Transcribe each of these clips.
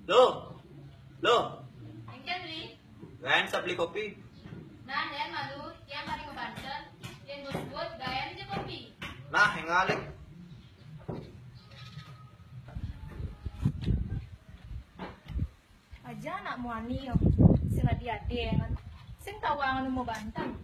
Loh, loh, Engken beli, gayan sa beli kopi. nah yan malu, yang paling ngebanten, yang bos-bos gayan aja kopi. Nah, yang ngalik. Aja anak muani yo. Sing adi-adi kan. Sing tawangan mau bantan.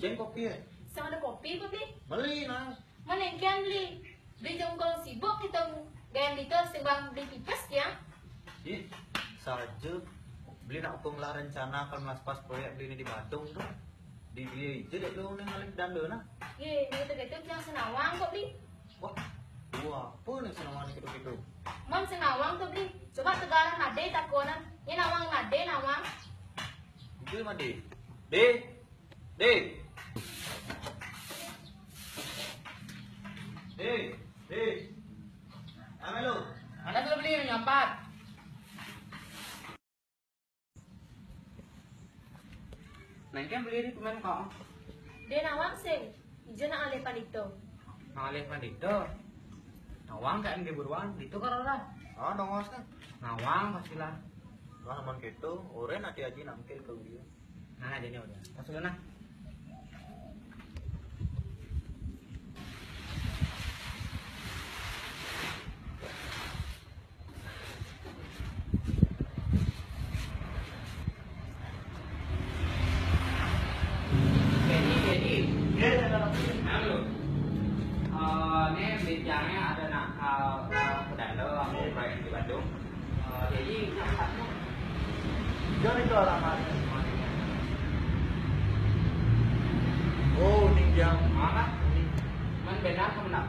Jeng kopi ya? Sing ada kopi kopi. Beli nah. Mana engken beli? Beli jongkol sibuk kita gayan dito sing bang beli pipes ya. Ih, saja. Beli nak upung lah rencana kalau mas pas proyek beli ini di Badung tuh. Di beli itu deh lu nih ngalik dando nah. Ye, gitu-gitu yang senawang kok beli. Wah, apa nih senang gitu-gitu. Mon senawang tuh beli. Coba tegaran nade takonan. Ini nawang nade nawang. Itu mah D. Apa lu? Anda sudah beli yang 4. Nengken beli di pemain kok. De nawang sing. Ijo na ale palito. Ngalih pan dito. Nawang kan ge buruan dito karo lah. Ah, dongos kan. Nawang pastilah. Lah aman gitu, oren ati aji nangkil ke dia. Nah, jadi udah. Masuk nah. Jadi. Halo. Ini bicaranya ada nak pedalo aku proyek di Bandung. Jadi tempatmu. Jadi ke alamat. Oh, ninjang. Mana? Man beda ke mana?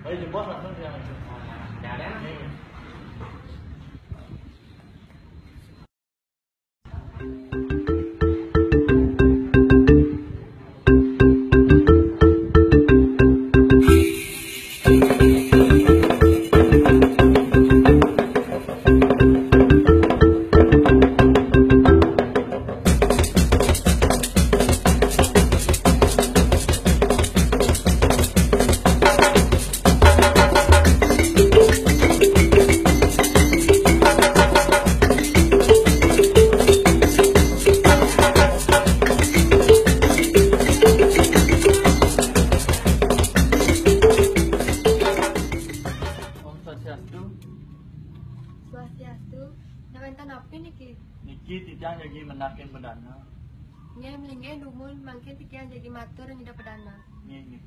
Ayo jemput langsung dia. Ada ada. Swastiastu. Nawentan apa niki? Niki tijang jadi menakin perdana. Nya mlingge dumun mangke tikian jadi matur nyida pedana. Nih.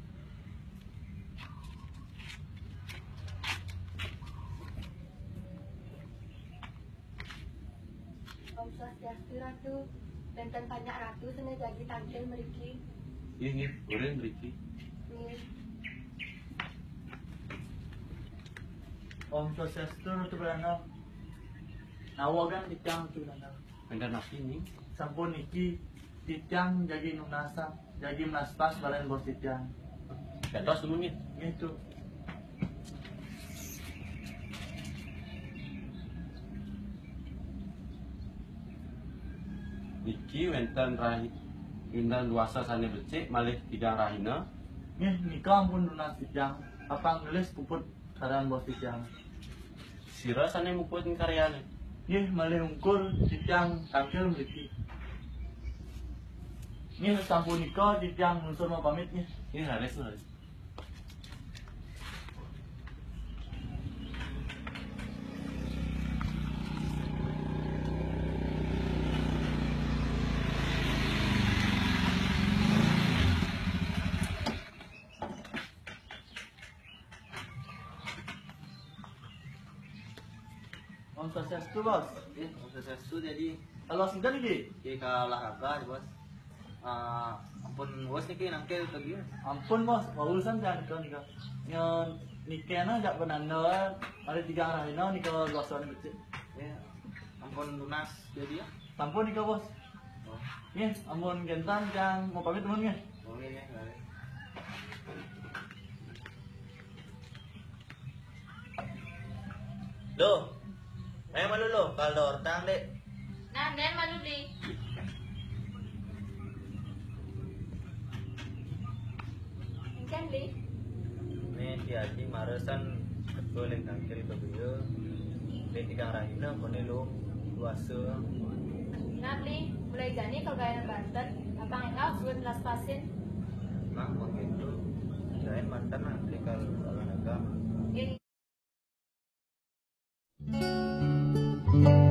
Om Swastiastu Ratu. Benten banyak ratu sene jadi tampil mriki. Ini, oren beriki. Nih. Om Swastiastu Ratu Perdana. Nawagan tijang tu perdana. Benda napi nih. Sampun niki tijang jadi nunasa, jadi maspas balen bos tijang. Gatos dulu nih. Gitu. Niki wenten luasa sane becik malih tidak rahina. Nih nikah ampun lunas tijang. Apa ngelis puput karan bos tijang. Sira sane muput karyane. Nih malih ungkul tijang tampil mriki. Nih sampun nikah tijang unsur mau pamit nih. Ini haris tuh. Om Swastiastu bos. Sesuatu jadi Halo sinten iki? kita olahraga bos. Ampun bos niki nangkil ke dia. Ampun bos, urusan jangan nikah. Nyon nikahna jak benanda, ada 3 arahina nikah luasan becik. Ya, ampun lunas jadi ya. Sampun nikah bos. Oh, Nih, ampun gentan jang mau pamit temen nih. boleh ya, boleh. Loh, malu lo, kalau tang dek. Nah, dan madu di. Kan li. Ini si Haji maresan betul yang tangkil ke dia. Dia tigang rahina kone lu luasa. Nanti mulai jani kalau gaya Banten, apa engkau sudah belas pasin? Mang begitu. Jain mantan nanti kalau naga. Ini Thank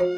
you.